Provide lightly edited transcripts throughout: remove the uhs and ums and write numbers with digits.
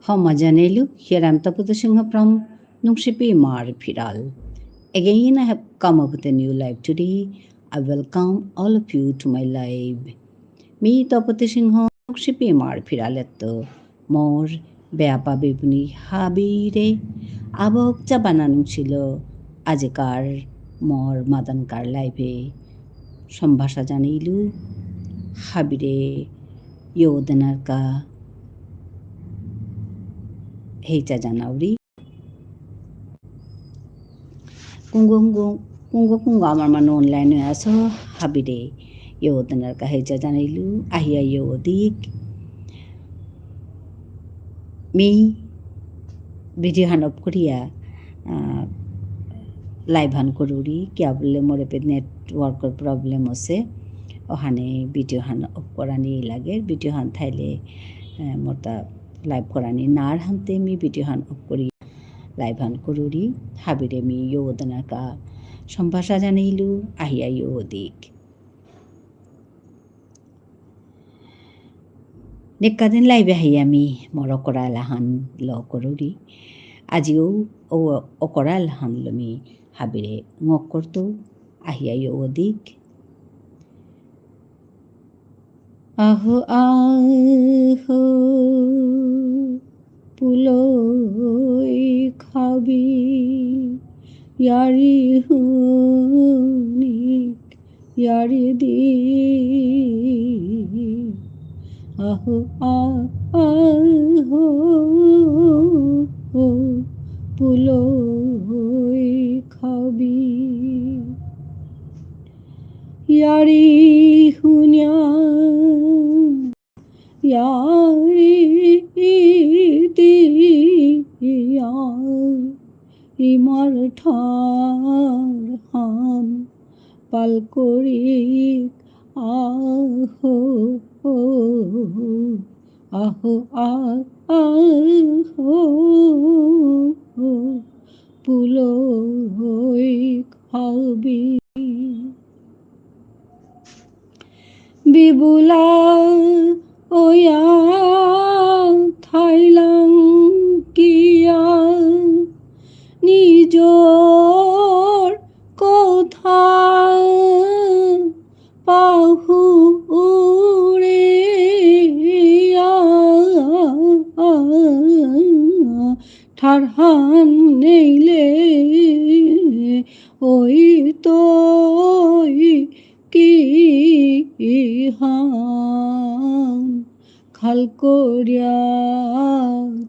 Homajanelu, here I am Tapudasingha from Nungshipi Mar Piral. Again, I have come up with a new live today. I welcome all of you to my live. Me Tapudasingha Nungshipi Mar Piraletto, more Beapa Bibuni Habire, Abok Jabananung Chilo, Ajekar, more Madankar Live, Shambhasha Janilu, Habire, Yodanarka. Hecha Janauri Kungo আমার মানে অনলাইনে আছো হাবিরে ইয়োদনার কা হেচা জানাইলু আহিয়া ইয়োদিক me video Han of করিয়া live হান করুরি কিয়া বললে মোরে পে নেটওয়ার্কের প্রবলেম আছে ওখানে ভিডিও হান অফ করানি লাগে ভিডিও হান থাইলে মোরটা লাইভ করানি নার হানতে মি ভিডিও হান অফ করি লাইভ হান করুরি হাবিরে মি ইয়োদনার কা সম্ভাষা জানাইলু আহিয়া ইয়োদিক Nekadin live hayami morokoral han lo koruri. Ajiu o okoral han lomi habire ngokorto ahiayo odik. Aho aho puloi khabi yari hunik yari di aho aho puloi khabi yari hunya yari di ya imar thar han palkorik aho aho aho puloi khabi bibula oya thailang kia নিজর কথা পাহুরে ঠারহান নেইলে ওই তোই কি হান খাল করিয়া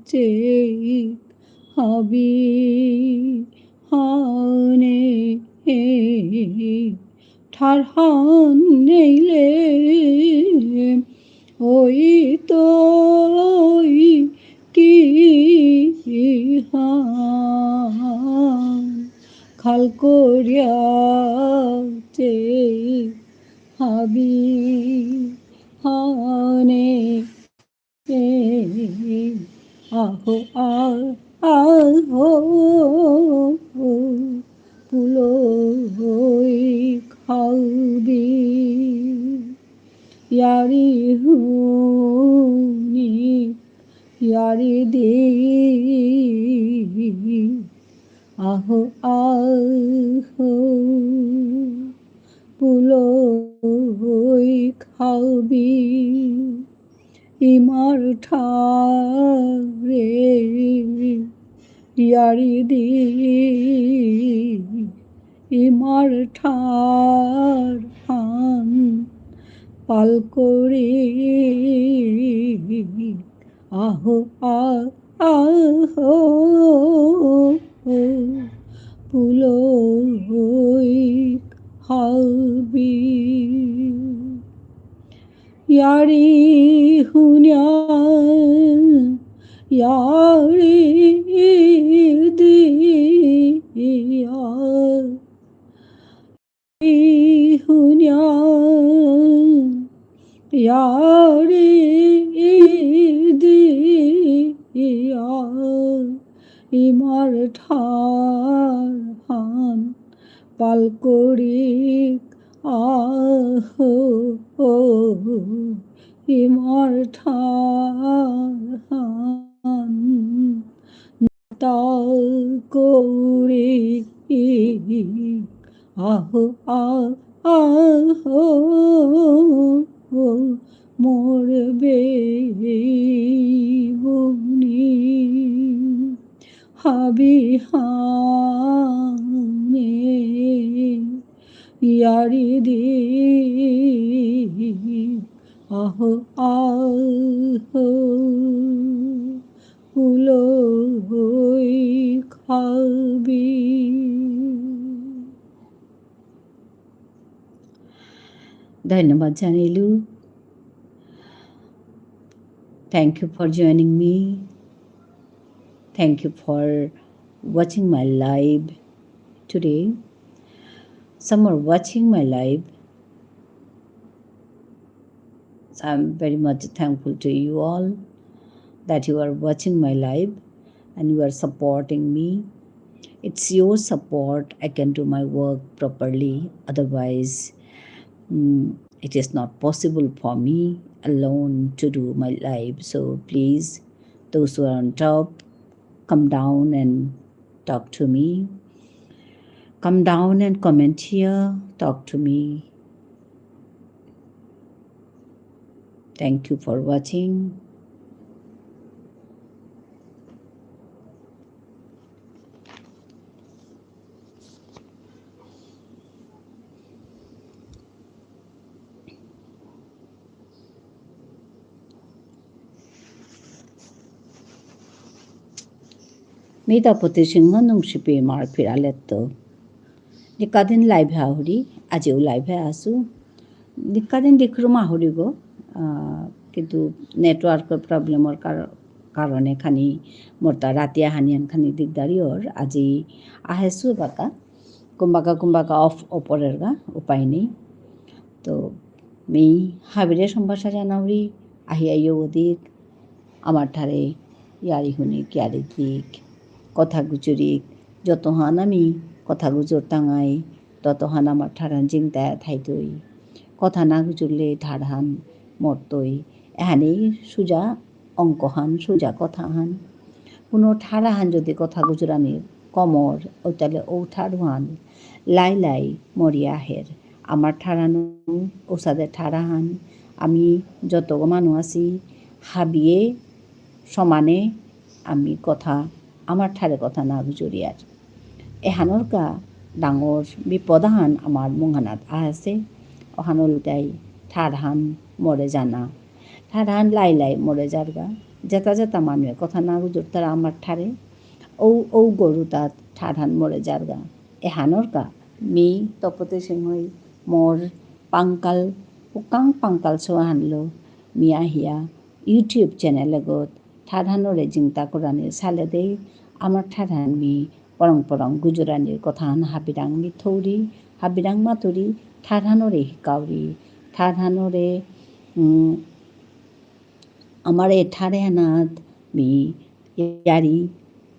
চে হাবি হানে ঠারহান নেইলে ওই তোই কি হান খাল করিয়া চে হাবি হানে আহো আহো পুলই খাবি ইয়ারি হুনি ইয়ারি দি আহো আহো পুলই খাবি ইমার ঠারে ইয়ারি দি ইমার ঠার হান পাল করে আহো আহো পুলই খাবি ইয়ারি হুnya ইয়ারি দি হুnya ইয়ারি দি ইমার ঠার হান পাল করিক আহো ইমার ঠার হান করে আহো আহো মরবে বনি হাবি হানে ইয়ারি দি আহো আহো উলো হই খাবি। ধন্যবাদ জানাইলো। Thank you for joining me. Thank you for watching my live today. Some are watching my live. So I'm very much thankful to you all that you are watching my live and you are supporting me. It's your support I can do my work properly. Otherwise, it is not possible for me alone to do my live. So please, those who are on top, come down and talk to me. Come down and comment here, talk to me. Thank you for watching. Midapoti Singha nungsipi mar piraletto. Nikadin live hahuri, ajiu live asu. Nikadin dikru mahuri go. কিন্তু নেটওয়ার্কৰ প্ৰব্লেমৰ কাৰণে খানি মোৰতা ৰাতি হানিয়ান খানি দিগদাৰিৰ আজি আহেছো বাকা কুম্বাকা of অপরের গা উপায় নেই তো মি হাবিরে সম্ভাষা জানাউরি আহিয়াইও ওদিক আমার ঠারে ইয়ারি হুনি কিয়ারি দিক কথা গুজরিক যতহান আমি কথা গুজর টাঙাই ততহান আমার ঠারান জিংতা থাইতই কথা না গুজরলে ঠাড়হান মরতই এহানেই সোজা অঙ্কহান সোজা কথাহান কোনো ঠাড়াহান যদি কথা গুজরানির কমর ওইতালে ও ঠাড়হান লাই লাই মরিয়া আহের আমার ঠাড়ানো ওসাদে ঠাড়াহান আমি যত মানুষ আছি হাবিয়ে সমানে আমি কথা আমার ঠারে কথা না গুজরিয়ার এহানোর কা ডাঙর বিপদাহান আমার মুহানাত আছে অহানলতাই ঠাড়হান মরে জানা ঠাড়হান লাই লাই মরে যারগা যেতা মানুষে কথা না গুজর তারা আমার ঠারে ও গরু তাত ঠাড়হান মরে যারগা এহানোর কা মি তপতে সিংহই মোর পাংকাল সোহানলো মিয়া হিয়া ইউটিউব চ্যানেল গত ঠাড়হানরে জিংতা কোরআনের সালে দেই আমার ঠাড়হান মি পরং গুজরানির কথাহান হাবিরাং মিথৌরি হাবিরাং মাতুরি ঠাড়হানরে হিকাউরি ঠাড়হানরে আমার এ ঠাড়ে হানাত মি ইয়ারি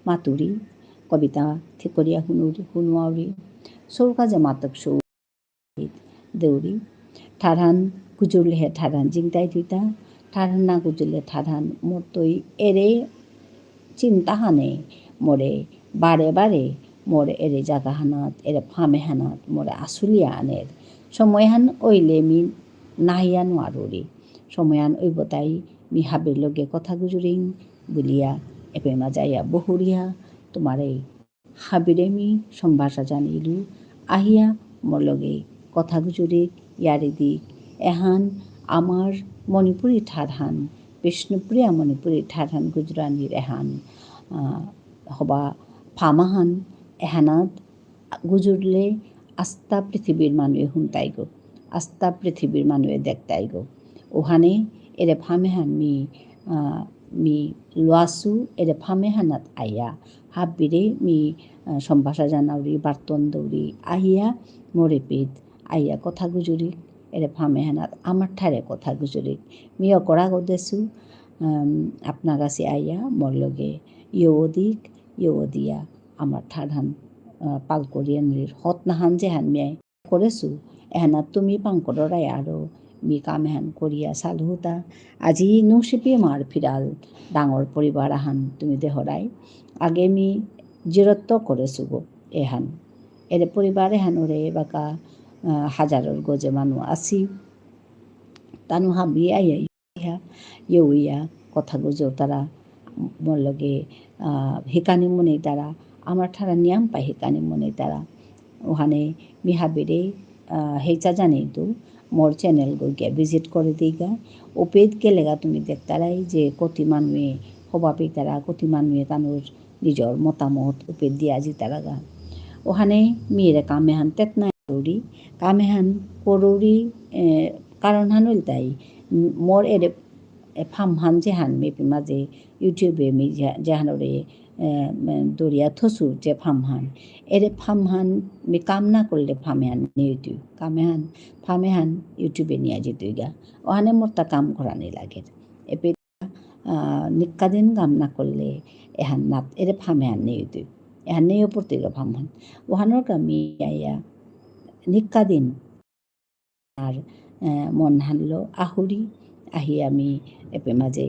মাতুরি কবিতা ঠিকরিয়া শুনুয়াউরি সৌকাজে মাতক সৌ দেউরি ঠাড়হান গুজরলেহে ঠাড়হান জিংতাই থুইতা ঠাড়হান না গুজরলে ঠাড়হান মরতই এরে চিন্তাহানে মোরে বারে মোরে এরে জাগা হানাত এরে ফামে হানাত মোরে আসুলিয়া আনের সময়হান ওইলে মি নাহিয়া নোয়ারি সময়হান ওই বতাই মি হাবির লগে কথা গুজরিং বলিয়া এপেমা যাইয়া বহুরিয়া তোমার এই হাবিরে মি সম্ভাষা জানিলু আহিয়া মোর লগে কথা গুজরি ইয়ারি দিক এহান আমার মণিপুরি ঠাড়হান বিষ্ণুপ্রিয়া মণিপুরি ঠাড়হান গুজরানির এহান হবা ফামাহান এহানাত গুজরলে আস্তা পৃথিবীর মানুষে শুনতাই গো আস্তা পৃথিবীর মানুষে দেখতাই গো ওহানে এরে ফামেহান মি লোয়াসু এরে ফামেহানাত আইয়া হাবিরে মি সম্ভাষা জানাউরি বার্তন দৌড়ি আহিয়া মোরে পেট আইয়া কথা গুজরি এরে ফামেহানাত আমার ঠারে কথা গুজরি মি অকরা গদেছু আপনার কাছে আইয়া মোর লগে ইয়ো দিয়া আমার ঠাড়হান পাল করিয়ানির হত নাহান যেহান মিয়াই করেছু এহানাত তুমি পাংকরাই আরো মি কাম এহান করিয়া চালুতা আজি নৌচিপি মাৰ ফিৰাল ডাঙৰ পৰিবাৰ আহান তুমি দেহৰাই আগে মি জিরত্ব করে সুগো এহান এর পরিবার এহানোরে বাকা হাজারের গজে মানু আসি তানু হাবি আইয়া ইয়া কথা গুজো তারা মোর লগে হিকানি মনে তারা আমার ঠারা নিয়াম পাই হিকানি মনে তারা ওখানে মিহাবিরে হেচা জানি তো মোর চ্যানেল গিয়া ভিজিট করে দিগা ওপেদ গেলেগা তুমি দেখতারাই যে কতি মানুষে সভাপি তারা কতি মানুষে তানোর নিজের মতামত ওপেদ দিয়া আজি তারা গা ওখানে মেয়েরা কামেহান তেতনা করৌরি কামেহান করৌরি কারণ হান তাই মোর এর ফামহান যেহান মেপি মাঝে ইউটিউবে মি যেহানরে দরিয়া থসু যে ফামহান এর ফামহান মি কাম না করলে ফামেহান নিয়ে তুই ফামেহান ইউটিউবে নিয়ে যেতুই গা ওখানে মোর তা কাম করানি লাগে এপে নিকাদিন কাম না করলে এহান নাত এরে ফামেহান নিয়ে তুই এহান নিয়ে পড়তে গা ফামহান ওহানোর কামি আইয়া নিকাদিন আর মন হানলো আহুরি আহি আমি এপে মাঝে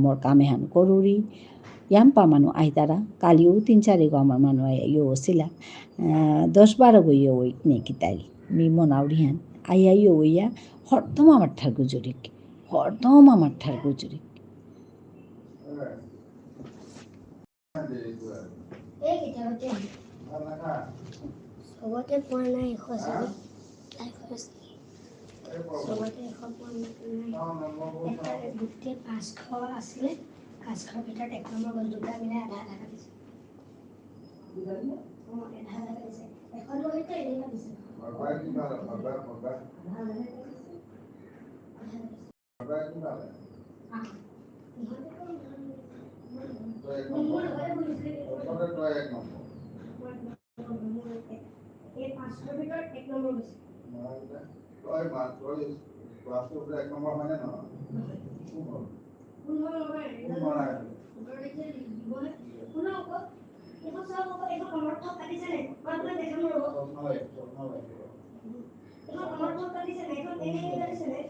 মোর কামেহান করুরি ইয়াম্পা মানুষ আই তারা কালিও 3-4 গো আমার মানুষ ইয়ে ছিলা 10-12 গো ইয়ে ওই নেকি তাই মি মনাউরি হান আইয়া ইয়ে ওইয়া হরদম আমার ঠার গুজরিক সবতে পোৱা নাই চবতে গোটেই 500 আছিলে 500 ভিতৰত 1 নম্বৰ গ'ল দুটা মিলাই আধা কাটিছে এখন লগতে এনেই কাটিছে এই 500 ভিতৰত 1 নম্বৰ গৈছে তই মাত্ৰ ক্লাছটো এক নম্বৰ মানে নহয় কোন নহয় এখন সব এখন সমৰ্থক কাটিছে নে মই দেখাম ৰব এখন সমৰ্থক কাটিছে নে এখন এনেই কাটিছে নে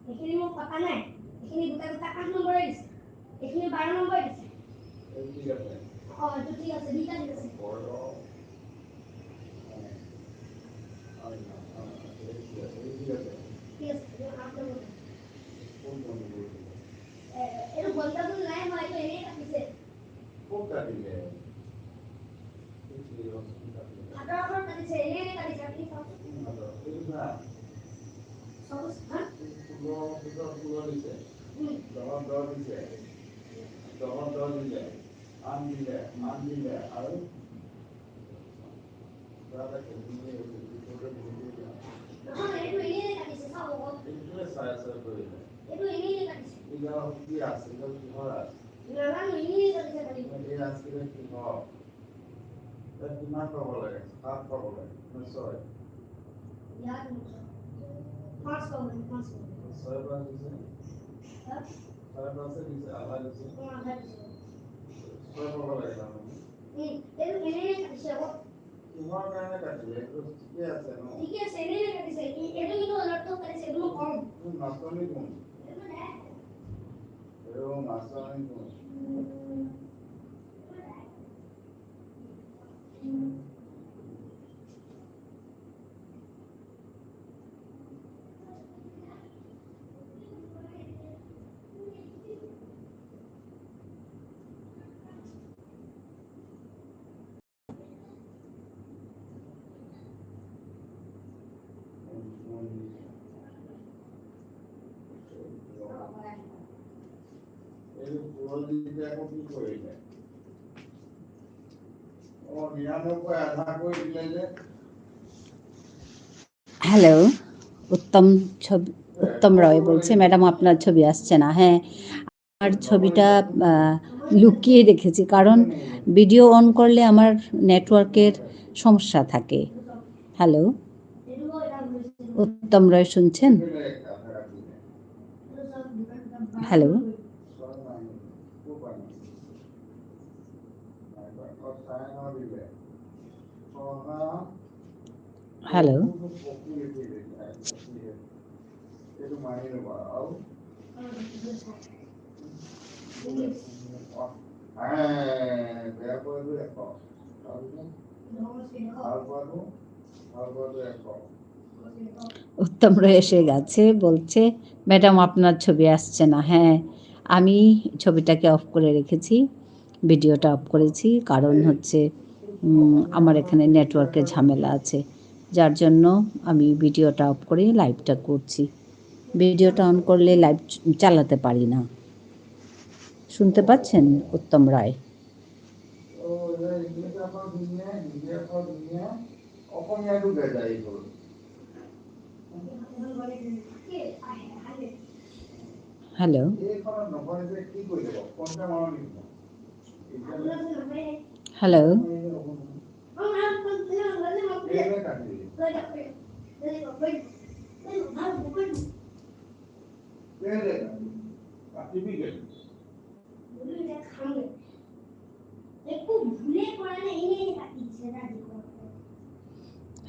এইখিনি মোক কথা নাই এইখিনি দুটা 8 নম্বৰে দিছে এইখিনি 12 নম্বৰ দিছে ঠিক আছে এইটো ঠিক আছে দুটা ঠিক আছে এইটো বলতাটো নাই মই তো এনেই কাটিছে কোন কাটিলে আটাৰ কাটিছে এনেই কাটিছে আপনি কিমান পাব লাগে 7 পাব লাগে 6 ইয়াত 5 পাব 5 6 পাব দিছে 6 পাছে দিছে আধা দিছে আধা দিছে 6 পাব লাগে না এর এনে কাটিছে কিমান কাৰণে কাটিলে এইটো ঠিকে আছে ন ঠিকে আছে এনে কাটিছে এটো কিন্তু অলপ কাটিছে এটো কম নাচনি কোন এটো নাচনি কোন হ্যালো উত্তম রয় বলছে ম্যাডাম আপনার ছবি আসছে না হ্যাঁ আমার ছবিটা লুকিয়ে রেখেছি কারণ ভিডিও অন করলে আমার নেটওয়ার্কের সমস্যা থাকে হ্যালো উত্তম রয় শুনছেন হ্যালো হ্যালো मायने वाओ বেয়া করে এক উত্তম রয়ে এসে গেছে, বলছে ম্যাডাম আপনার ছবি আসছে না। হ্যাঁ, আমি ছবিটাকে অফ করে রেখেছি, ভিডিওটা অফ করেছি, কারণ হচ্ছে আমার এখানে নেটওয়ার্কের ঝামেলা আছে, যার জন্য আমি ভিডিওটা অফ করে লাইভটা করছি। ভিডিওটা অন করলে লাইভ চালাতে পারি না। শুনতে পাচ্ছেন উত্তম রায়? হ্যালো, হ্যালো,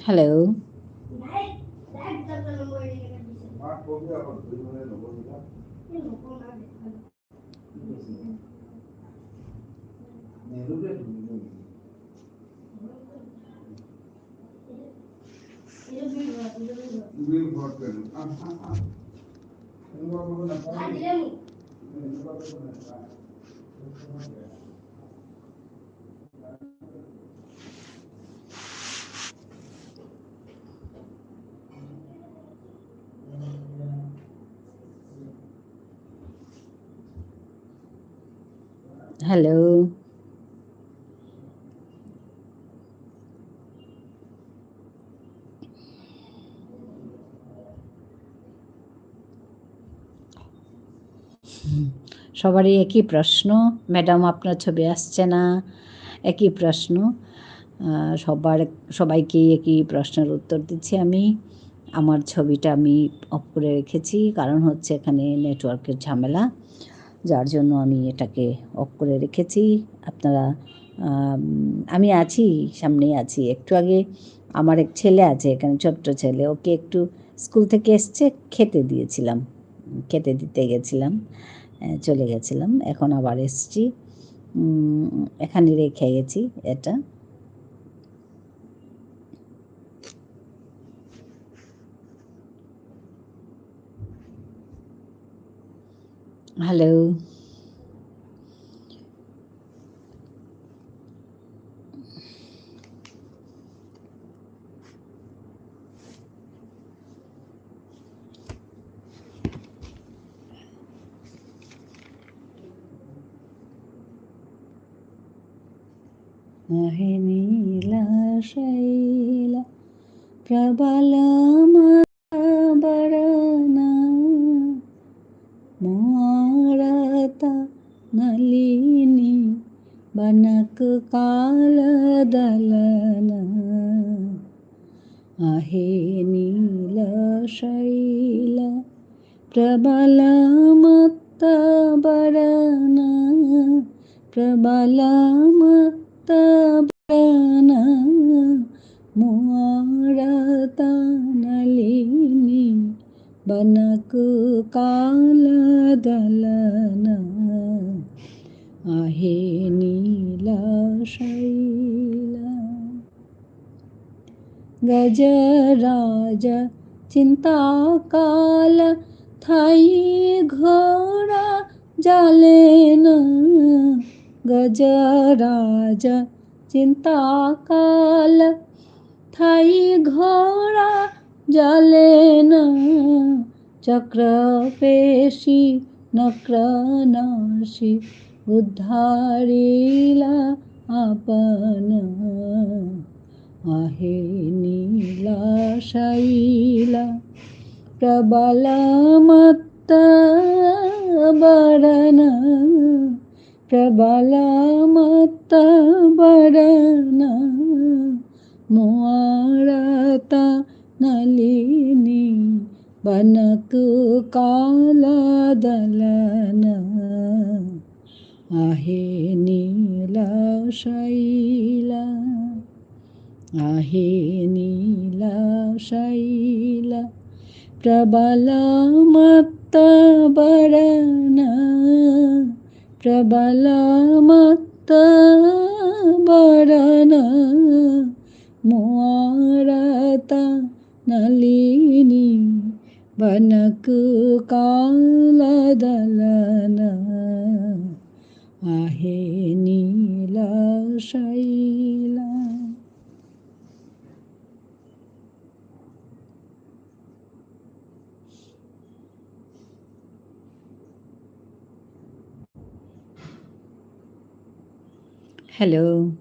হ্যালো, হ্যালো, সবারই একই প্রশ্ন, ম্যাডাম আপনার ছবি আসছে না, একই প্রশ্ন। সবাইকেই একই প্রশ্নের উত্তর দিচ্ছি আমি। আমার ছবিটা আমি অফ করে রেখেছি, কারণ হচ্ছে এখানে নেটওয়ার্কের ঝামেলা, যার জন্য আমি এটাকে অফ করে রেখেছি। আপনারা আমি আছি, সামনেই আছি। একটু আগে আমার এক ছেলে আছে এখানে, ছোট্ট ছেলে, ওকে একটু স্কুল থেকে এসছে, খেতে দিয়েছিলাম, খেতে দিতে গেছিলাম, চলে গেছিলাম, এখন আবার এসছি, এখানে রেখে গেছি এটা। হ্যালো, মহে নীলা শৈলা প্রবলমবরণা মারতা নলিনী বনক কালদলনা आहे नील शैल प्रबलमत्तबरना प्रबलमत्तबरना मारता नलिनी बनक कालदलना आहे नील शैला गजराज चिंता काल थाई घोड़ा जालेन गजराज चिंता काल थाई घोड़ा जालेन चक्रपेशी नक्रनाशी उद्धारिला आपण आहे नीला शैला प्रबलमत्तबरना प्रबलमत्तबरना मारता नलिनी बनक कालदलना आहे नीला शैला आहे नीला शैला प्रबलमत्तबरन प्रबलमत्तबरन मुआरत नलिनी बनक कालदलन आहे नीला शैला. হ্যালো,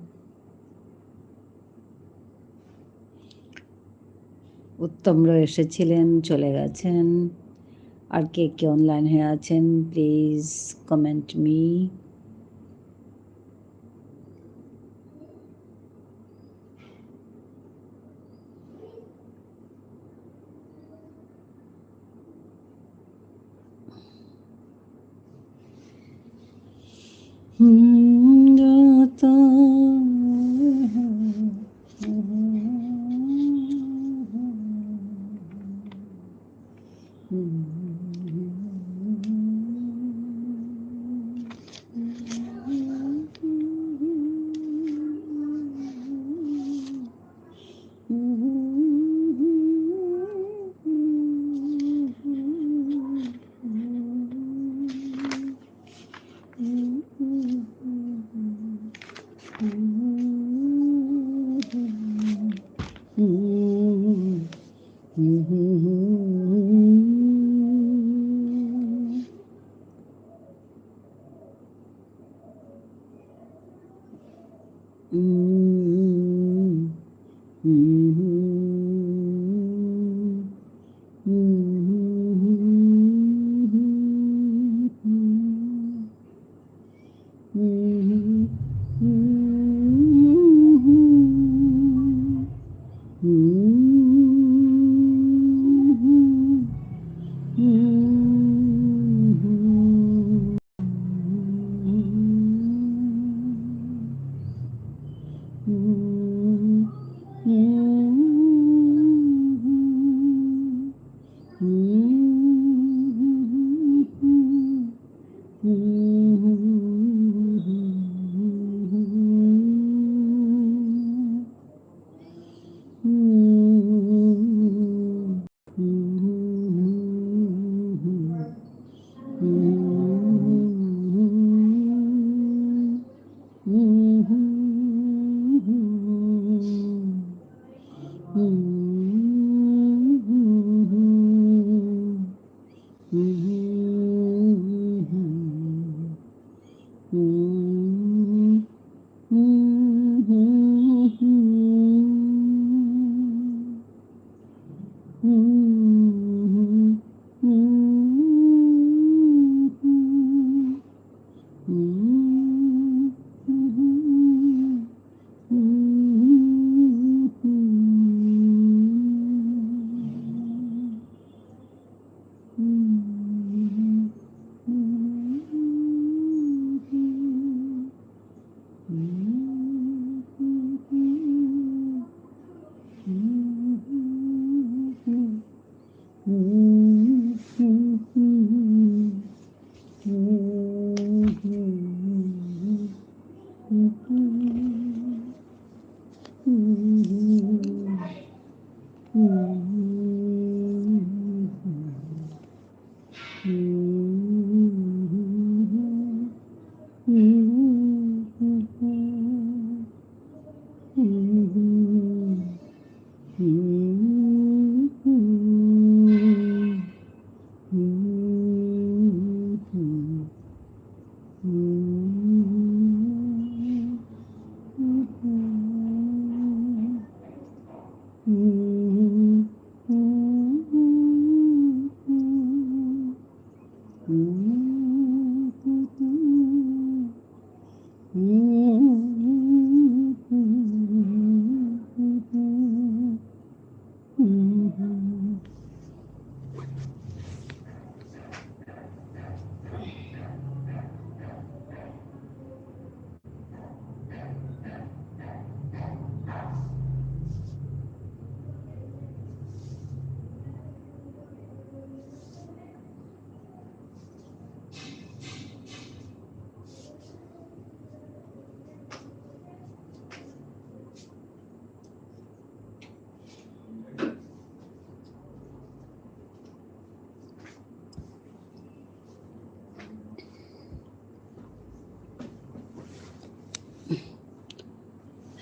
উত্তম রয় এসেছিলেন, চলে গেছেন. আর কে কে অনলাইন হয়ে আছেন প্লিজ কমেন্ট মি.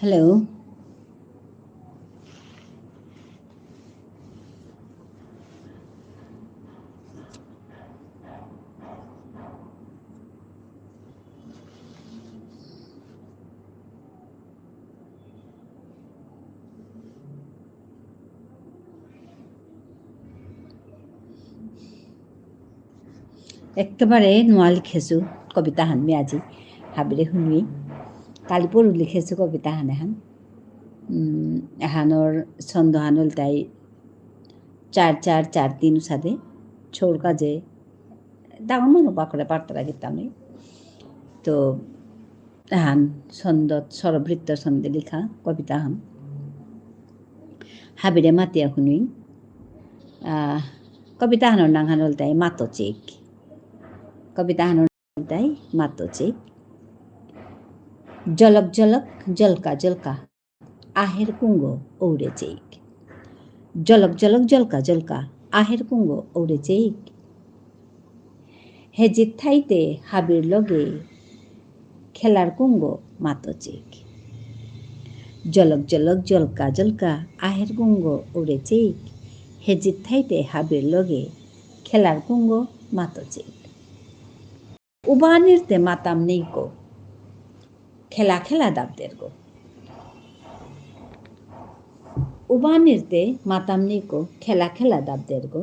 হ্যালো একেবাৰে নোৱা লিখেছোঁ কবিতাহান আজি হাবিৰে শুনি কালি পৰহি লিখেছোঁ কবিতাহান এহানৰ ছন্দহান হ'ল তাই 4-4-4-3 সাদে ছোর কাজে ডাঙৰ মানুহ পাকৰে পাৰ্তাৰা গীতামে তো এহান ছন্দত স্বৰবৃত্ত ছন্দে লিখা কবিতাহান হাবিৰে মাতিয়া শুনি কবিতাহানৰ নাংহান হ'ল তাই মাতচিক কবিতাহানৰ তাই মাতচিক জলক জলক জলকা জলকা আহের কুঙ্গ ঔড়ে চেক জলক জলক জলকা জলকা আহের কুঙ্গ ঔড়ে চেক হেজিত থাইতে হাবির লগে খেলার কুঙ্গ মাতচিক জলক জলক জলকা জলকা আহের কুঙ্গ ঔড়ে চেক হেজিত থাইতে হাবির লগে খেলার কুঙ্গ মাতচিক উবানিরতে মাতাম নেইকো খেলা খেলা দাবদের গো উবানিরতে মাতাম নেইকো খেলা খেলা দাবদের গো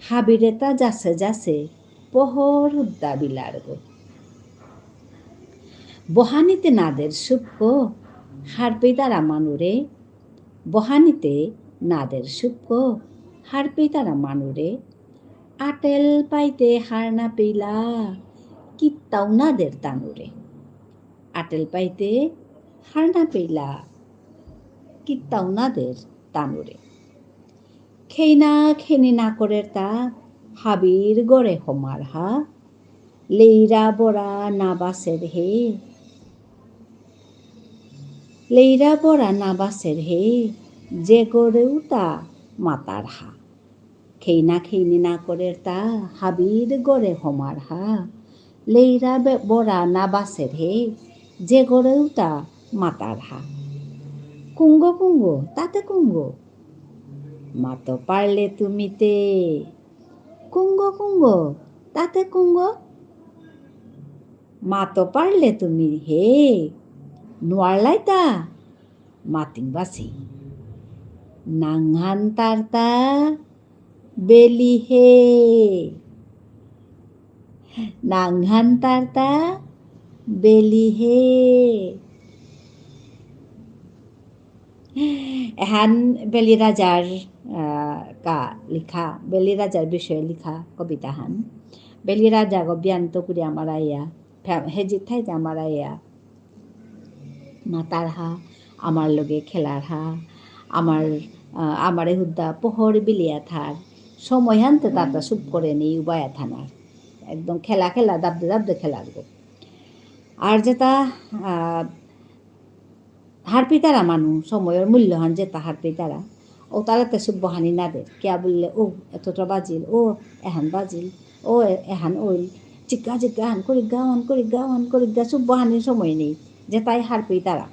হাবিরেতা যাচ্ছে যাচ্ছে পহর উদ্দা বিলার গো বহানিতে নাদের সুপ্ক হারপে তারা মানুরে বহানিতে নাদের সুপ্ক হারপে তারা মানুরে আটেল পাইতে হার না পেলা কিত্তাও নাদের তানুরে আটেল পাইতে হার না পেলা কিত্তাও নাদের তানুরে খেইনা খেনি না করে তা হাবির গড়ে হমার হা লেইরা বড়া না বাসের হে লেইরা বড়া না বাসের হে যে গড়েও তা মাতার হা খেইনা খেইনি না করে তা হাবির গড়ে হমার হা লেইরা বড়া না বাসের হে যে গড়েও তা মাতার হা কুঙ্গ কুঙ্গ তাতে কুঙ্গ মাতো পারলে তুমিতে কুঙ্গ কুঙ্গ তাতে কুঙ্গ মাতো পারলে তুমি হে নোয়ারলাই তা মাতিং বাসি নাংহান তারতা বেলি হে নাংহান তারতা বেলি হে এহান বেলি রাজার লিখা বেলি রাজার বিষয়ে লিখা কবিতাহান বেলি রাজা গব্যান্ত করে আমার আইয়া হেজিত থাইতে আমার আইয়া মাতার হা আমার লগে খেলার হা আমারে হুদ্দা পোহর বিলিয়া থার সময় হানতে তারটা সুপ করে নেই উবায়া থানার একদম খেলা খেলা দাবদে দাবদে খেলার গো আর যেটা হারপিতারা মানুষ সময়ের মূল্যহান যেটা হারপিতারা ও তারাতে সুপ বহানি নাদের কেয়া বললে ও এতটা বাজিল ও এহান বাজিল ও এহান ওইল চিকা চিকা হান করি গাওয়ান করি গাওয়ান করি গা সুপ বহানির সময় নেই যেটাই হারপিতারা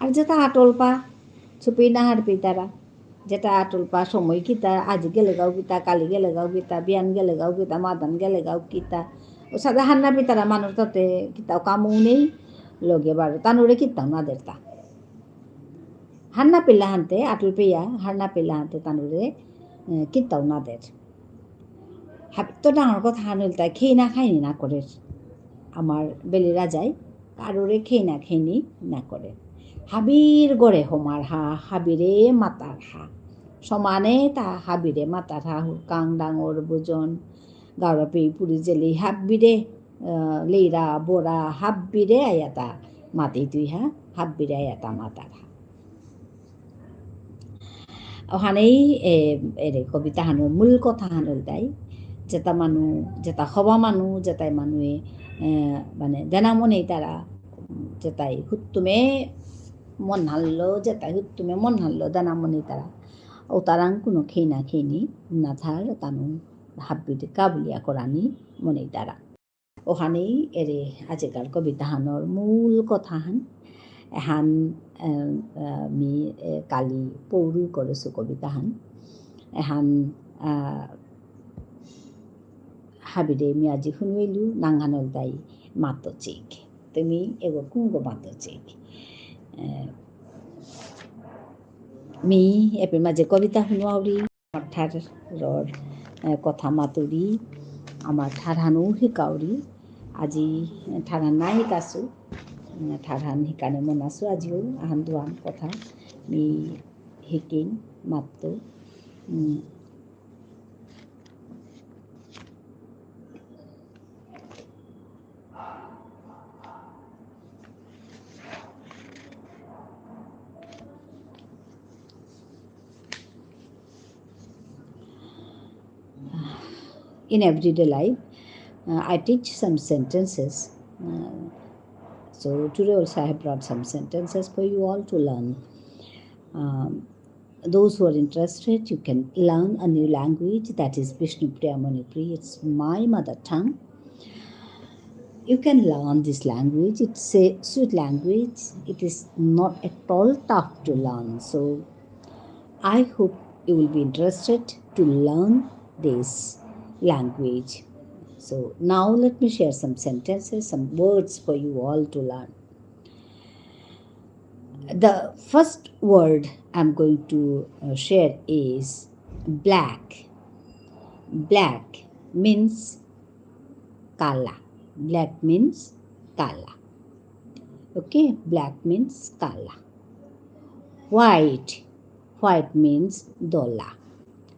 আর যেটা আটল পা ছুপি না হারপিতারা যেটা আটল পা সময় কিতা আজ গেলে গাও গীতা কালি গেলে গাও গীতা বিয়ান গেলে গাও গীতা মাদান গেলে গাও কিতা ও সাদা হান্না পিতারা মানুষ তাতে কিতাও কামও নেই লগে বারো তানুরে কিতাও নাদের তা হান্না পেলা হানতে আটল পেয়া হান্না পেলা হানতে তানুরে কিতাও নাদের তো ডাঙর কথা হানুল তাই খেয়ে না খাইনি না করে আমার বেলি রাজাই কারোরে খেয়ে না খেইনি না করে হাবির গড়ে হোমার হা হাবিরে মাতার হা সমানে তা হাবিরে মাতার হা কাং ডাঙর বুজন গাওড়াপি পুরি জেলি হাব্বিরে লেইরা বোরা হাব্বিরে আয়াতা মাতি তুই হা হাব্বিরে আয়াতা মাতার হা ওখানেই এর কবিতা হানুর মূল কথা হানুল তাই যেটা মানুষ যেটা হবা মানুষ যেটাই মানুহে মানে দেনামনেই তারা যেটাই হুত্তুমে মন হারলো যেটাই হুত্তুমে মন হারলো দেনামনেই তারা ও তারাং কোনো খেই না খেইনি না থার তানু হাব্বিতে কাবুলিয়া করানি মনেই তারা ওখানেই এরে আজিকার কবিতা হানোর মূল কথা হান এহান মি কালি পৌৰু কৰিছোঁ কবিতাহান এহান হাবিৰে মি আজি শুনিলোঁ নাংহানল তাই মাতো চেক তুমি এগো কুংগো মাতো চেক মি এপের মাঝে কবিতা শুনোৱাউৰি আমার ঠাৰৰ কথা মাতুৰি আমার ঠাৰহানো শিকাউৰি আজি ঠাৰহান নাই শিকাছোঁ ঠাৰহান শিকানে মন আছোঁ আজিও আহান দুহান কথা মি শিকিম মাতো in everyday life I teach some sentences so today also I have brought some sentences for you all to learn those who are interested you can learn a new language that is Vishnupriya Manipuri it's my mother tongue you can learn this language it's a sweet language it is not at all tough to learn so I hope you will be interested to learn this language. So now let me share some sentences, some words for you all to learn. The first word I'm going to share is black. Black means kala. Black means kala. Okay, black means kala. White. White means dola.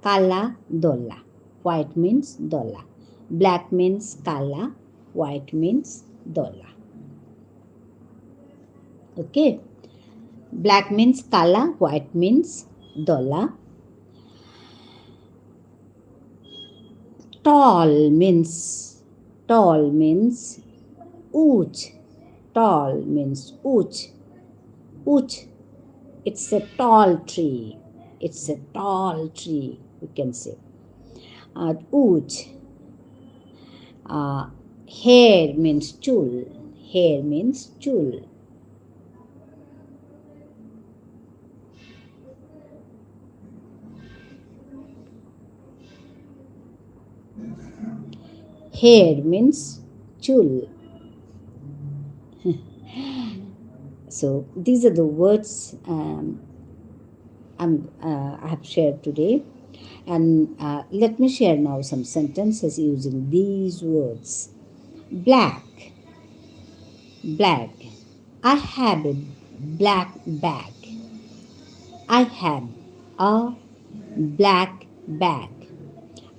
Kala dola. White means dola. Black means kala. White means dola. Okay. Black means kala. White means dola. Tall means uch. Tall means uch. Uch. It's a tall tree. It's a tall tree, you can say. Uch. Hair means chul. Hair means chul. Hair means chul. So these are the words I have shared today. And let me share now some sentences using these words. Black. Black. I have a black bag. I have a black bag.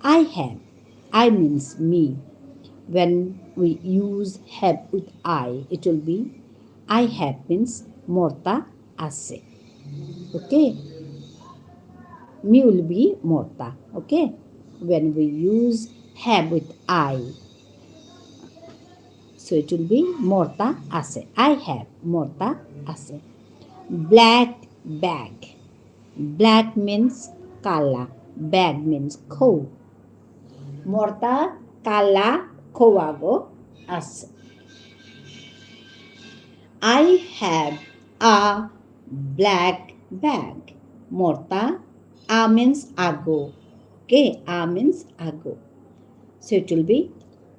I have. I means me. When we use have with I, it will be I have means morta ase. Okay. Me will be morta, okay? When we use have with I, so it will be morta ase. I have morta ase. Black bag. Black means kala. Bag means kho. Morta kala khoago ase. I have a black bag. Morta A means ago. Okay, A means ago. So it will be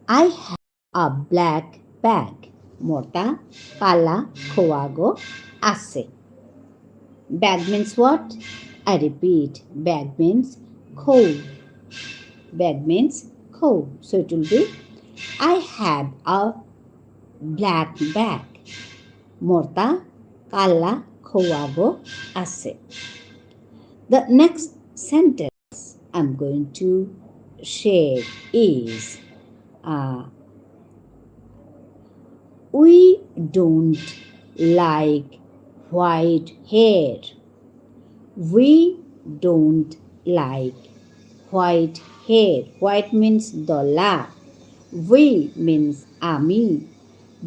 I have a black bag. Morta kala khoago ase. Bag means what? I repeat. Bag means kho. Bag means kho. So it will be I have a black bag. Morta kala khoago ase. The next sentence I'm going to share is we don't like white hair. We don't like white hair. White means dola. We means ami.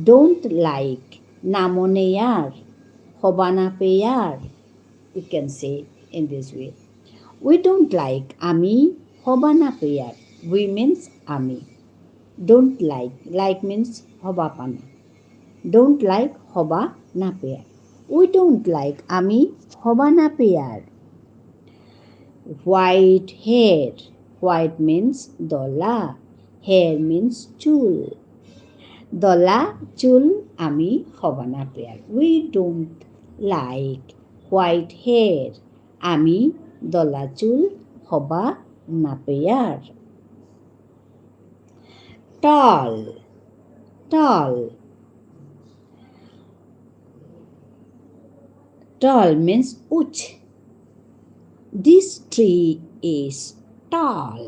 Don't like namoneyar. Hobana peyar. You can say in this way. We don't like ami hobana peyar. We means ami. Don't like. Like means hoba pana. Don't like hoba na peyar. We don't like আমি হবা না pair white hair white means দলা hair means চুল দলা চুল আমি হবা না pair we don't like white hair আমি দলা চুল হবা না pair tall tall tall means uch this tree is tall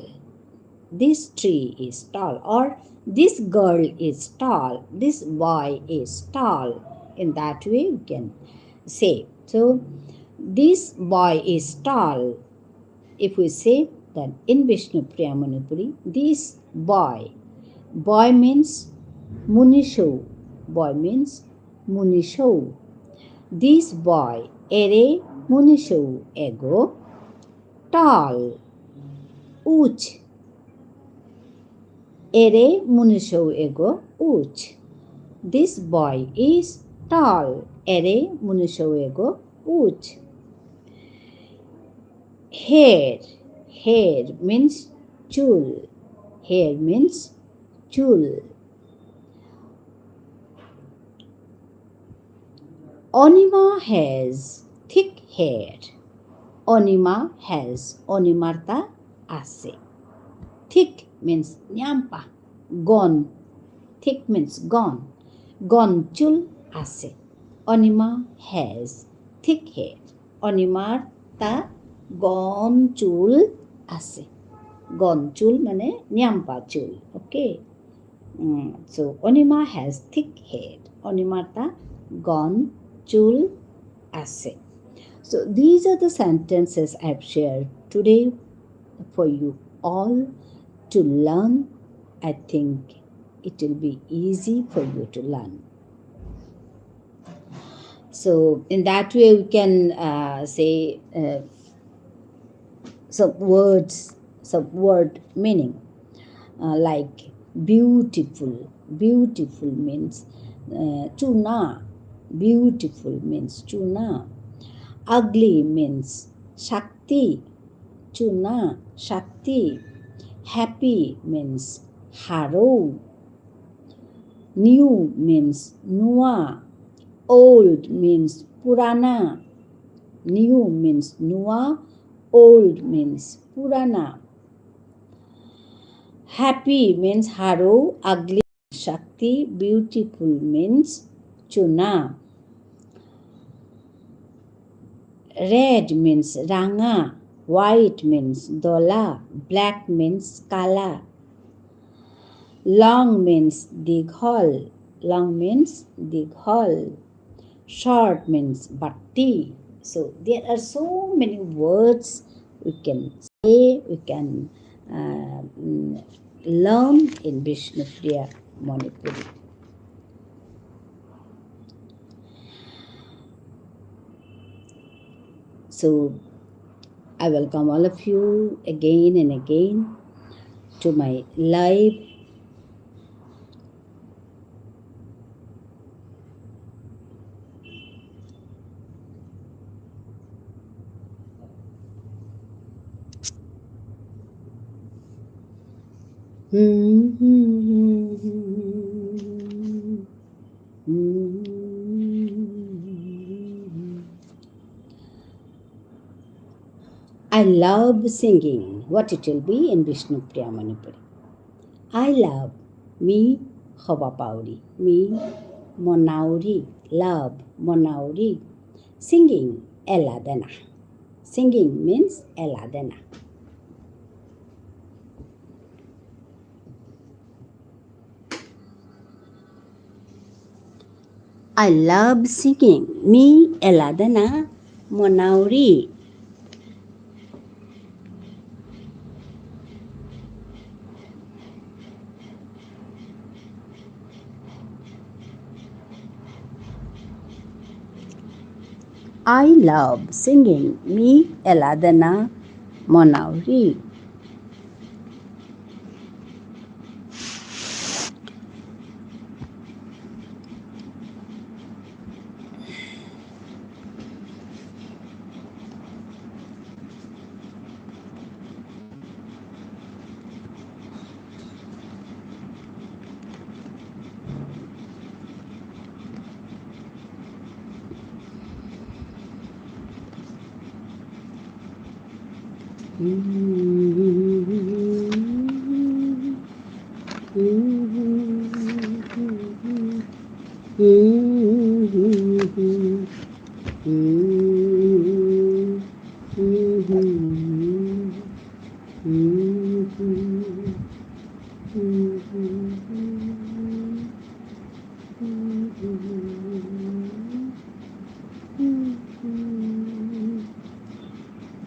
this tree is tall or this girl is tall this boy is tall in that way we can say so this boy is tall if we say that in Vishnupriya Manipuri this boy means munisho boy means munisho this boy ere munisho ego tall uch ere munisho ego uch this boy is tall ere munisho ego uch hair means chul hair means chul Anima has thick hair Anima has Animarta ase thick means nyampa gone thick means gone chul ase Anima has thick hair Animarta gone chul ase gone chul mane nyampa chul okay so Anima has thick hair Animarta gone chul ase so these are the sentences I have shared today for you all to learn. I think it will be easy for you to learn. So in that way we can say some word meaning like beautiful means chuna beautiful means chuna ugly means shakti chuna shakti happy means haro new means nua old means purana new means nua old means purana happy means haro ugly shakti beautiful means chuna red means ranga white means dola black means kala long means dighol short means batti so there are so many words we can say we can learn in Vishnupriya Manipuri. So I welcome all of you again and again to my live I love singing. What it will be in Vishnupriya Manipuri. I love me Hoba Pauri. Me Monauri. Love Monauri. Singing Eladana. Singing means Eladana. I love singing. Me Eladana Monauri. I love singing. Me Eladana Monauri.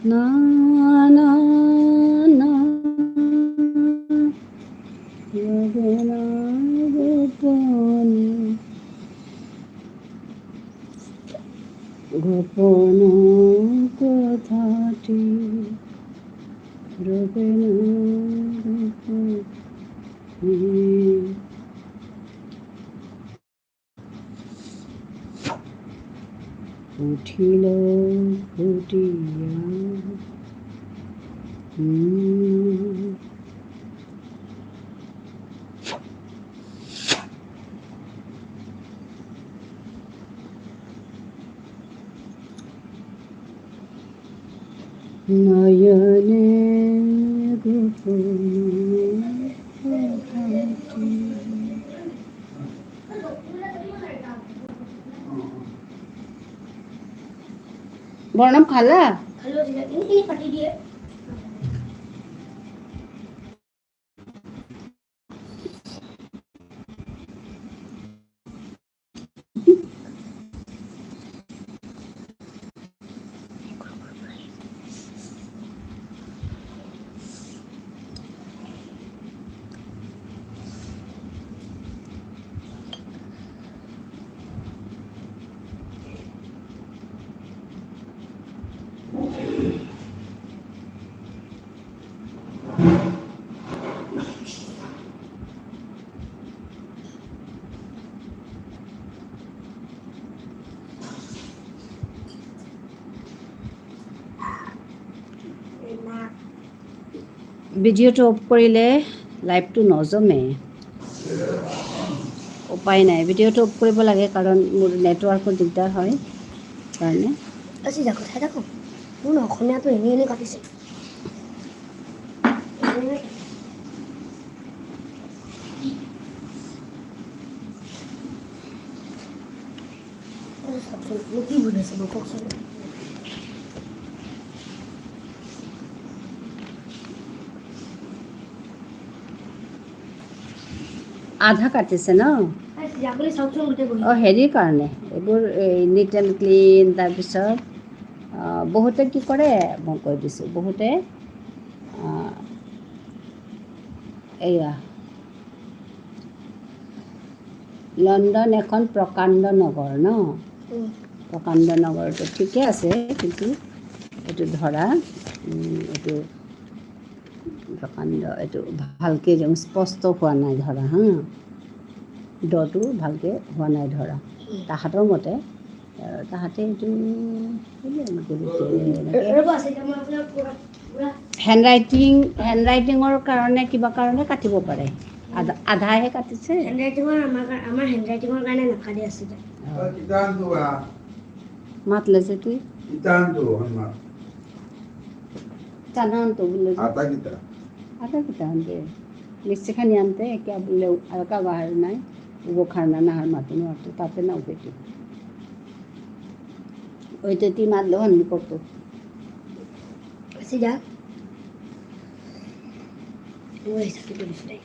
Na na na Yagana Gopana Gopana Kathati Ragana Gopana Uthila Utiya Nayane Gopana Kathati বৰ্ণম খালা ভিডিঅ'টো of কৰিলে লাইভটো নজমে উপায় নাই ভিডিঅ'টো of কৰিব লাগে কাৰণ মোৰ নেটৱৰ্কৰ দিগদাৰ হয় কাৰণে আজি যা কথা দেখো মোৰ অসমীয়াটো এনেই এনেই কাটিছে কি বুজাইছে মোক কওকচোন আধা কাটিছে ন যাবলৈ চাওকচোন গোটেই বহি অঁ হেৰিৰ কাৰণে এইবোৰ নিট এণ্ড ক্লিন তাৰপিছত বহুতে কি কৰে মই কৈ দিছোঁ বহুতে এয়া লণ্ডন এখন প্ৰকাণ্ড নগৰ ন প্ৰকাণ্ড নগৰটো ঠিকে আছে কিন্তু এইটো ধৰা এইটো প্ৰকাণ্ড এইটো ভালকৈ একদম স্পষ্ট হোৱা নাই ধৰা হা দটো ভালকৈ হোৱা নাই ধৰা তাহাঁতৰ মতে তাহাঁতে এইটো হেণ্ডৰাইটিঙৰ কাৰণে কিবা কাৰণে কাটিব পাৰে আধাহে কাটিছে আমাৰ হেণ্ডৰাইটিঙৰ কাৰণে নাকাটি আছিলে মাত লৈছে তুই Tananto bule. Ata kita. Ata kita ante. Nisikhan yante kya bule alka bahar nai. Ugo kharna na har matu no arto tate na upeti. Oi te ti mat lo han korto. Sida. Oi sakit dulu sudah.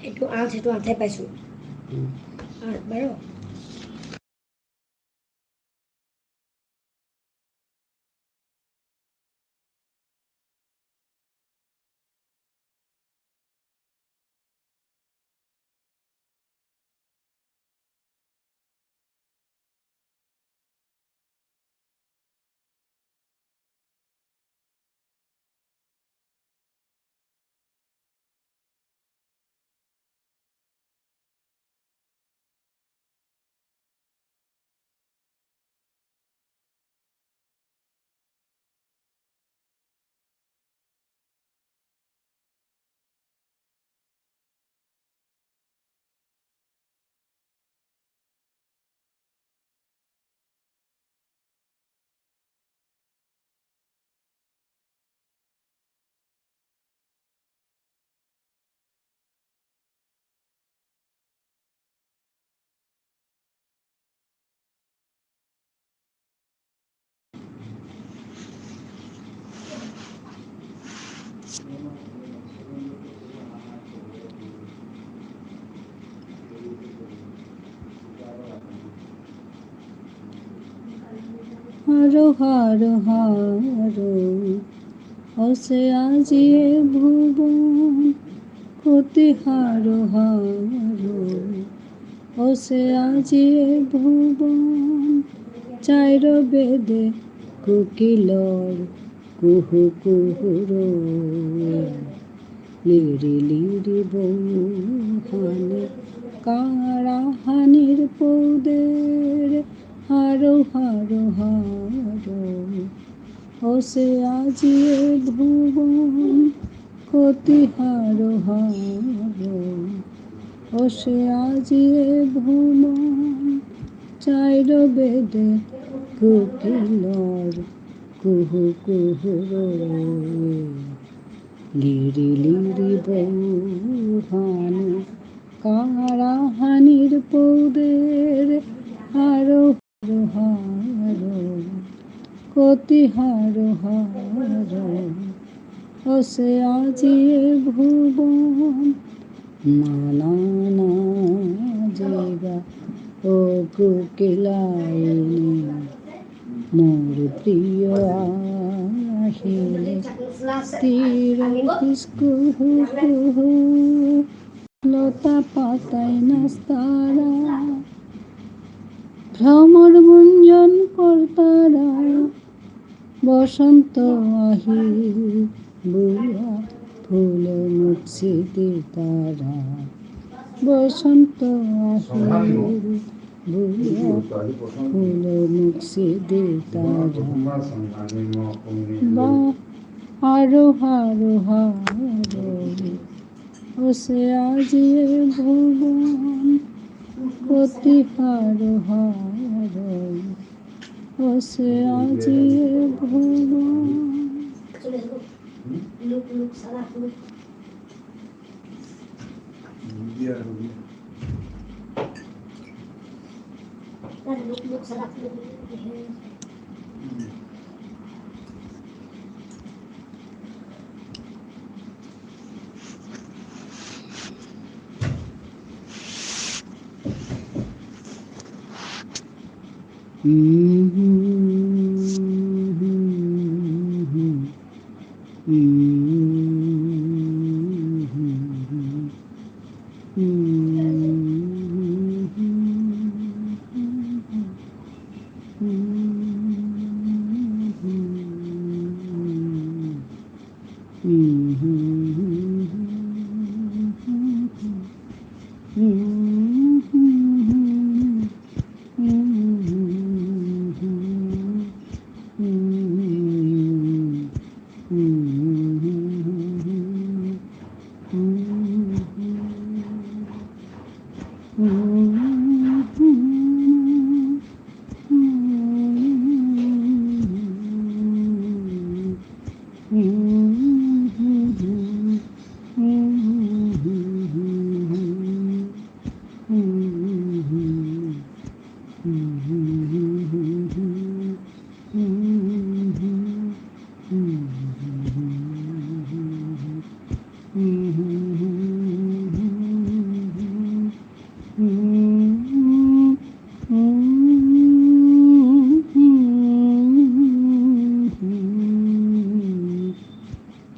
Itu ante pasu. Baru. হারো হারো হারো হসে আজিয়ে ভুবন ক্ষতি হারো হারো হসে আজিয়ে ভুবন চাইর বেদে কুকিলর কুহু কুহু রোয়ে লিরি লিরি বৌহানে কারা হানির পৌদের হারো হারো হারো হসে আজিয়ে ভুবন ক্ষতি হারো হারো হসে আজিয়ে ভুবন চাইর বেদে কুকিলর কুহু কুহু রোয়ে লিরি লিরি বৌহানে কারা হানির পৌদের হারো হারো হারো ক্ষতি হারো হারো হসে আজিয়ে ভুবন না না না জেগা ও কুকিলাইনি মোর প্রিয় আহিলে তীর কুহু কুহু লতা পাতায় নাস্তারা ভ্রমর গুঞ্জন কর্তারা বসন্ত আহিল বুয়া ফুল মুক্সিতে তারা বসন্ত আহিল বুয়া ফুল মুক্সিতে তারা বা হারো হারো হারো হসে আজিয়ে ভুবন ক্ষতি হারো হারো হসে আজিয়ে ভুবন লুক সারা লুক লুক সারা লুক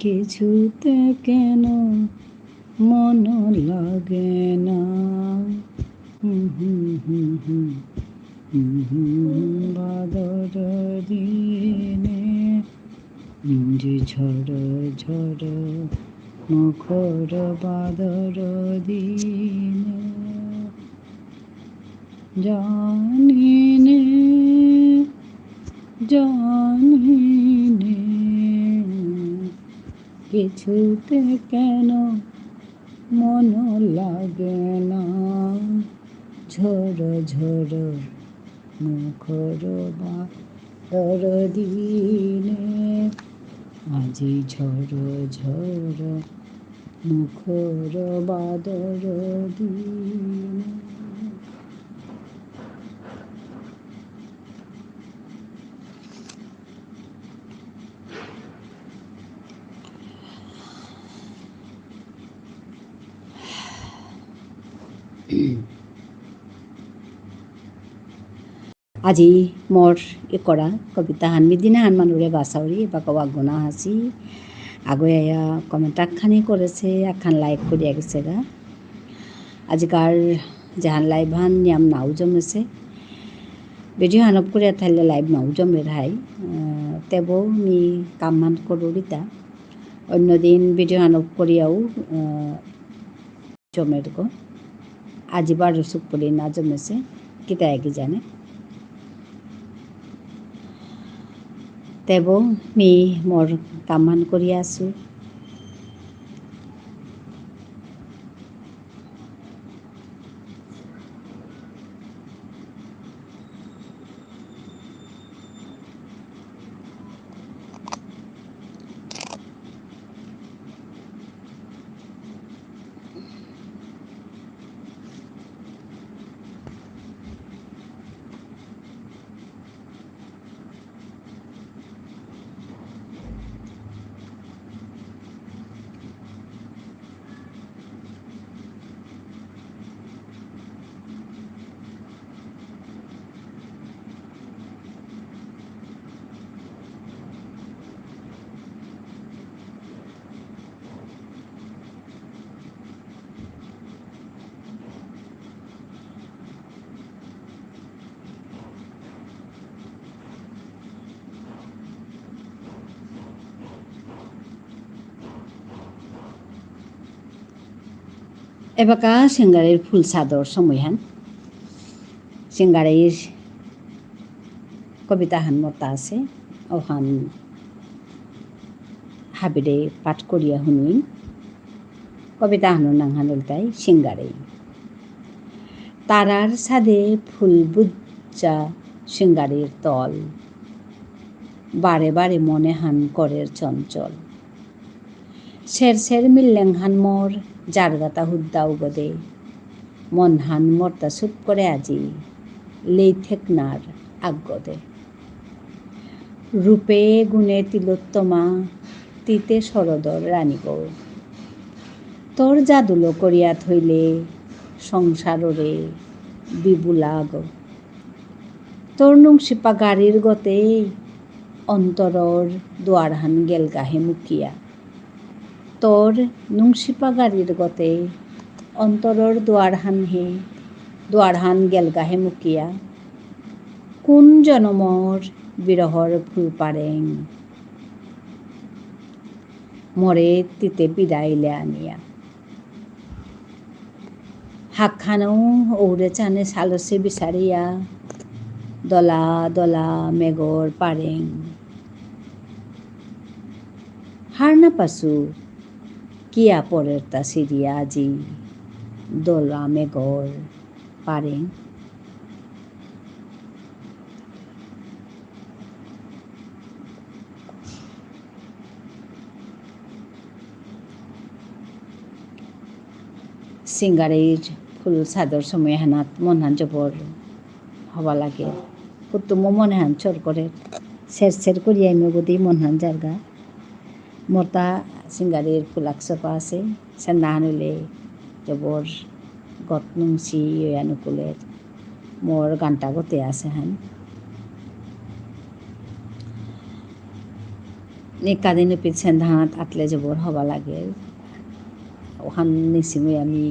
কিছুতে কেন মন লাগে না বাদর দিনে যে ঝড় ঝড় মুখর বাদর দিনে জানিনে জানিনে কিছুতে কেন মন লাগে না ঝড় ঝড় মুখর বাদর দিনে আজি ঝড় ঝড় মুখর বাদর দিনে আজি মোর করা কবিতা হান মিদিনা হান মানুরে বাসাউরি বা কবা গুণা হাসি আগে আয়া কমেন্ট একখানি করেছে একখান লাইক করিয়া গেছে গা আজকার যাহান লাইভ হান নিয়াম নাও জমেছে ভিডিও হানপ করিয়া থাকলে লাইভ নাও জমে রাই তেবো নি কামমান করুরিতা অন্যদিন ভিডিও হানপ করিয়াও জমের গো আজি বার রসুক পড়ি না জমেছে কিতা একই জানে তেবো মি মোর কামমান করিয়া আছো এবাকা সিঙ্গারের ফুল চাদর সময়হান সিঙ্গারের কবিতা হান মতা আছে ওখান হাবিরে পাঠ করিয়া শুনুইন কবিতা হানুর নাংহান উল্টাই সিঙ্গারে তারার ছাদে ফুল বুজ্জা সিঙ্গারের তল বারে বারে মনে হান করের চঞ্চল শের শের মিললেং হান মোর জারগাতা হুদ্দা উগদে মন হান মর্তা সুপ করে আজি লেই থেকনার আগ্গদে রূপে গুণে তিলোত্তমা তিতে সরদর রানী গো তোর জাদুলো করিয়া থইলে সংসাররে বিবুলাগ তোর নুংসিপা গাড়ির গতে অন্তরর দুয়ারহান গেল গাহে মুকিয়া তোর নুংসিপা গাড়ির গতে অন্তরর দুয়ারহান গেল গাহে মুকিয়া কোন জনমর বিরহর ফুল পারেং মরে তিতে বিদাইলে আনিয়া হাকখানেও ওরে চানে সালসে বিচারিয়া দলা দলা মেঘর পারেং হার না পাসু কিয়া পরের তা সিরিয়া আজি দলা মেঘর পারেং সিঙ্গারের ফুল চাদর সময় হানাত মন হান জবর হবা লাগে কুতুমো মনে হান চর করে সের সের করিয়া মেগদি মন হান জারগা মতা সিঙ্গারের ফুল আকসপা আছে সে না হানিলে জবর গত নুংসি অনুকূলের মোর গানটা গতে আছে হান কাদিন পিছেন ধাঁত আটলে জবর হবা লাগে ওখান নিশ্চিমে আমি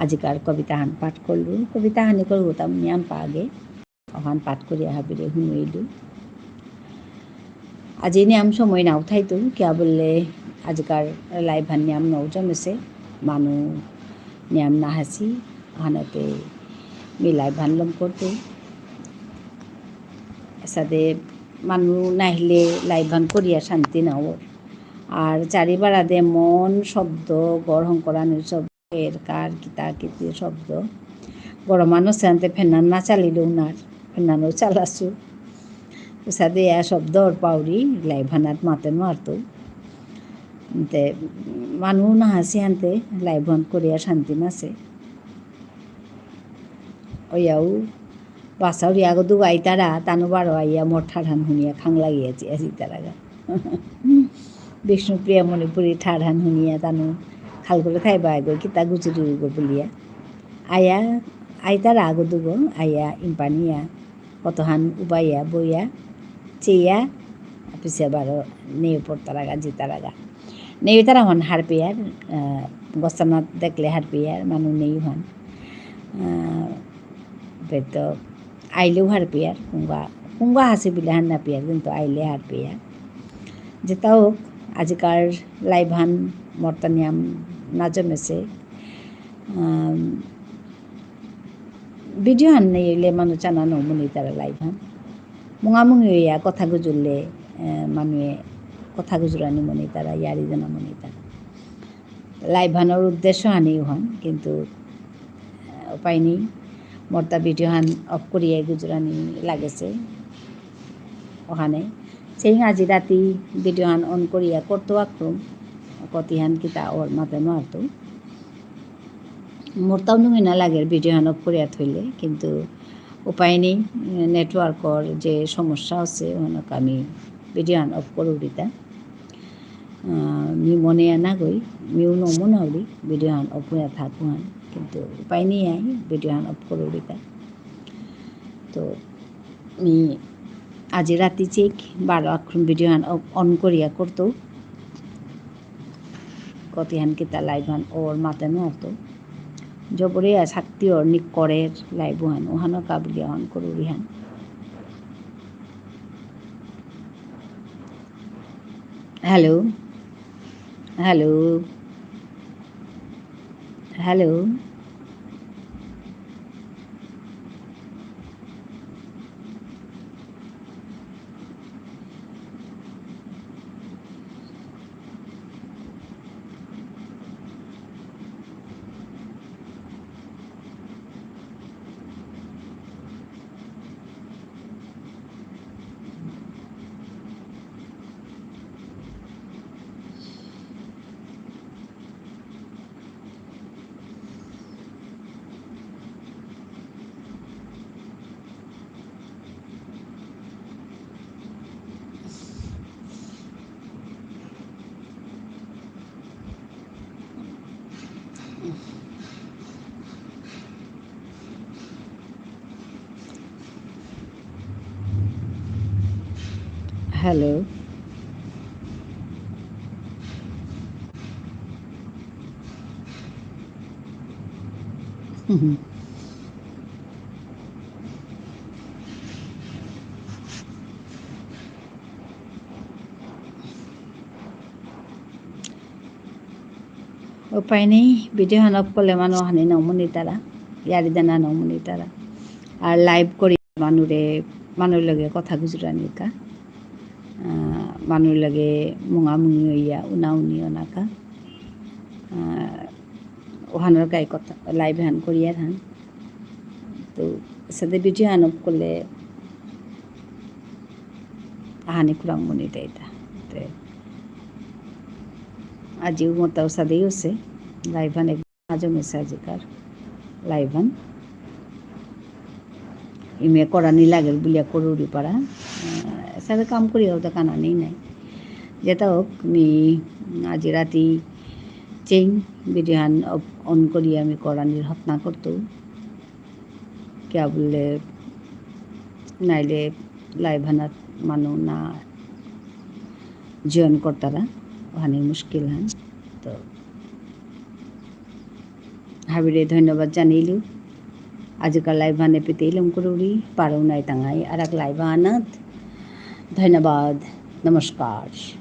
আজিকার কবিতা হান পাঠ করলু কবিতা হানি করে হতাম নিয়াম পা আগে ওখান পাঠ করি হাবিরে শুনুইলু আজি নিয়াম সময় নাও থাইতো কিয়া বললে আজিকার লাইভ হান নিয়াম নৌ জমেছে মানু নিয়াম না হাসি ওখানতে মি লাইভ হান লম করতো সাথে মানু নাহিলে লাইভ হান করিয়া শান্তি নাও আর চারিবার আদে মন শব্দ গড় করানোর শব্দ এর কার কিতা কিতি শব্দ বড় মানুষ আনতে ফেনান না চালিলেও নার ফেনানও চালাছু সাথে এ শব্দ ওর পাউরি লাইভানাত মাতেন মারতো তে মানুষ না হাসি আনতে লাইভান করিয়া শান্তি নাছে ওইয়াও বাসাউরি আগো দু আইতারা তানো বারো আইয়া মোর ঠাঠান শুনিয়া খাং লাগিয়েছি আসি তারা বিষ্ণুপ্রিয়া মণিপুরী ঠাড়ান শুনিয়া তানো খাল করে খাইবা গৈ কিতা গুজরি গো বলিয়া আয়া আইতার আগো দুগো আয়া ইম্পানিয়া কতহান উবাইয়া বইয়া চেয়া পিছে বারো নেই পড়তারাগা জিতারাগা নেই তারা হন হারপিয়ার গস্তানাত দেখলে হারপিয়ার মানুষ নেই হন তো আইলেও হারপিয়ার কুঙ্গা হাসি বিলে হান না পিয়ার কিন্তু আইলে হারপিয়ার যেটা হোক আজিকার লাইভান মর্তানিয়াম না জমেছে ভিডিও হান নেই এলে মানুষ জানানো মনে তারা লাইভান মুঙামুঙি হইয়া কথা গুজরলে মানুষে কথা গুজরানি মনে তারা ইয়ারি জানা মনে তারা লাইভানোর উদ্দেশ্য হানিও হন কিন্তু উপায় নেই মর্তা ভিডিও হান অফ করিয়া গুজরানি লাগেছে ওখানে সেই আজি রাতি ভিডিও হান অন করিয়া করতো আক্রম কতিহান কিতা ওর মাথায় মারতো মোরতাও নুঙি না লাগে ভিডিও হান অফ করিয়া থইলে কিন্তু উপায় নেই নেটওয়ার্কর যে সমস্যা আছে অনেক আমি ভিডিও হান অফ করে উঠিতা মি মনে না গই মিও নমন হলি ভিডিও হান অফ হইয়া থাকু হান কিন্তু উপায় নেই আই ভিডিও হান অফ করে উঠিতা তো মি আজি রাতি চেক 12 আক্রম ভিডিও হান অন করিয়া করতো কতিহান কিতা লাইভ হান ওর মাথায় মারতো জবরে শক্তি ওর নিক করে লাইভ হান ওহানো কাবলিয়া হান করুরি হান হ্যালো হ্যালো হ্যালো হ্যালো উপায় নেই ভিডিও হান অফ করলে মানুষ হানি নমনি তারা ইয়ারি দানা নমনি তারা আর লাইভ করি মানুষ লগে কথা গুজরানি কা মানুষ লগে মুঙামুঙি হইয়া উনাউনি অনাকা ওহানোর গায়ে কথা লাইভ হান করিয়ার হান তো সাথে ভিডিও হান অফ করলে হানি কুরাং মনি এটা তো আজিও মোটাও সাদেই আছে লাইভান একদম জমেছে আজিকার লাইভান ইমে করানি লাগে বুলিয়া করুরি পারা সাথে কাম করি ওটা কানা নেই নাই যেটা হোক আমি আজি রাতি চেং ভিডিও অন করি আমি করানির হত্যা করতো क्या বললে নাইলে লাইভানাত মানুষ না জয়েন করতারা ওখানে মুশকিল হান তো হাবিরে ধন্যবাদ জানিলু আজিকাল লাইভানে পেতে এলাম করুরি পারও নাই তাঙাই আর এক লাইভানাত ধন্যবাদ নমস্কার।